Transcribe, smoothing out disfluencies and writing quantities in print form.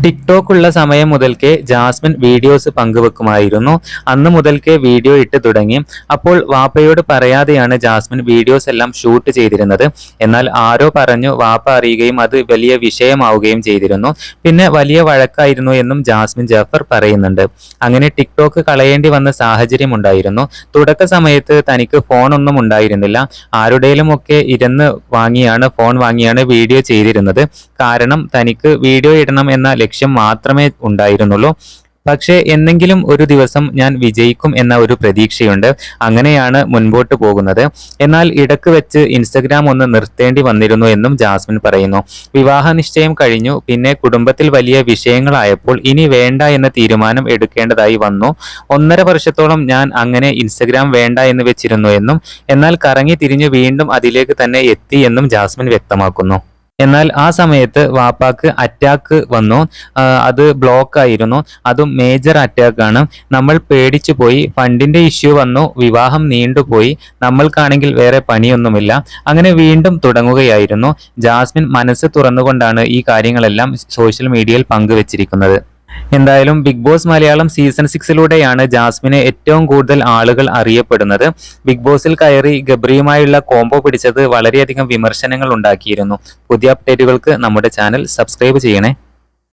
TikTok സമയം മുതൽക്കേ Jasmine videos പങ്കുവെക്കുമായിരുന്നു. അന്ന് മുതൽക്കേ വീഡിയോ ഇട്ട് തുടങ്ങി. അപ്പോൾ വാപ്പയോട് പറയാതെയാണ് ജാസ്മിൻ വീഡിയോസ് എല്ലാം ഷൂട്ട് ചെയ്തിരുന്നത്. എന്നാൽ ആരോ പറഞ്ഞു വാപ്പ അറിയുകയും അത് വലിയ വിഷയമാവുകയും ചെയ്തിരുന്നു. പിന്നെ വലിയ വഴക്കായിരുന്നു എന്നും ജാസ്മിൻ ജാഫർ പറയുന്നുണ്ട്. അങ്ങനെ ടിക്ടോക്ക് കളയേണ്ടി വന്ന സാഹചര്യം ഉണ്ടായിരുന്നു. തുടക്ക സമയത്ത് തനിക്ക് ഫോണൊന്നും ഉണ്ടായിരുന്നില്ല. ആരുടെയിലുമൊക്കെ ഇരുന്ന് ഫോൺ വാങ്ങിയാണ് വീഡിയോ ചെയ്തിരുന്നത്. കാരണം തനിക്ക് വീഡിയോ ഇടണം എന്ന ലക്ഷ്യം മാത്രമേ ഉണ്ടായിരുന്നുള്ളൂ. പക്ഷേ എന്നെങ്കിലും ഒരു ദിവസം ഞാൻ വിജയിക്കും എന്ന ഒരു പ്രതീക്ഷയുണ്ട്. അങ്ങനെയാണ് മുൻപോട്ട് പോകുന്നത്. എന്നാൽ ഇടക്ക് വെച്ച് ഇൻസ്റ്റഗ്രാം ഒന്ന് നിർത്തേണ്ടി വന്നിരുന്നു എന്നും ജാസ്മിൻ പറയുന്നു. വിവാഹ നിശ്ചയം കഴിഞ്ഞു. പിന്നെ കുടുംബത്തിൽ വലിയ വിഷയങ്ങളായപ്പോൾ ഇനി വേണ്ട എന്ന തീരുമാനം എടുക്കേണ്ടതായി വന്നു. 1.5 വർഷത്തോളം ഞാൻ അങ്ങനെ ഇൻസ്റ്റഗ്രാം വേണ്ട എന്ന് വെച്ചിരുന്നു എന്നും എന്നാൽ കറങ്ങി തിരിഞ്ഞു വീണ്ടും അതിലേക്ക് തന്നെ എത്തി എന്നും ജാസ്മിൻ വ്യക്തമാക്കുന്നു. എന്നാൽ ആ സമയത്ത് വാപ്പാക്ക് അറ്റാക്ക് വന്നു. അത് ബ്ലോക്ക് ആയിരുന്നു. അതും മേജർ അറ്റാക്കാണ്. നമ്മൾ പേടിച്ചു പോയി. ഫണ്ടിന്റെ ഇഷ്യൂ വന്നു. വിവാഹം നീണ്ടുപോയി. നമ്മൾക്കാണെങ്കിൽ വേറെ പണിയൊന്നുമില്ല. അങ്ങനെ വീണ്ടും തുടങ്ങുകയായിരുന്നു. ജാസ്മിൻ മനസ്സ് തുറന്നുകൊണ്ടാണ് ഈ കാര്യങ്ങളെല്ലാം സോഷ്യൽ മീഡിയയിൽ പങ്കുവച്ചിരിക്കുന്നത്. എന്തായാലും ബിഗ് ബോസ് മലയാളം സീസൺ 6 ജാസ്മിനെ ഏറ്റവും കൂടുതൽ ആളുകൾ അറിയപ്പെടുന്നത്. ബിഗ് ബോസിൽ കയറി ഗബ്രിയുമായുള്ള കോംബോ പിടിച്ചത് വളരെയധികം വിമർശനങ്ങൾ ഉണ്ടാക്കിയിരുന്നു. പുതിയ അപ്ഡേറ്റുകൾക്ക് നമ്മുടെ ചാനൽ സബ്സ്ക്രൈബ് ചെയ്യണേ.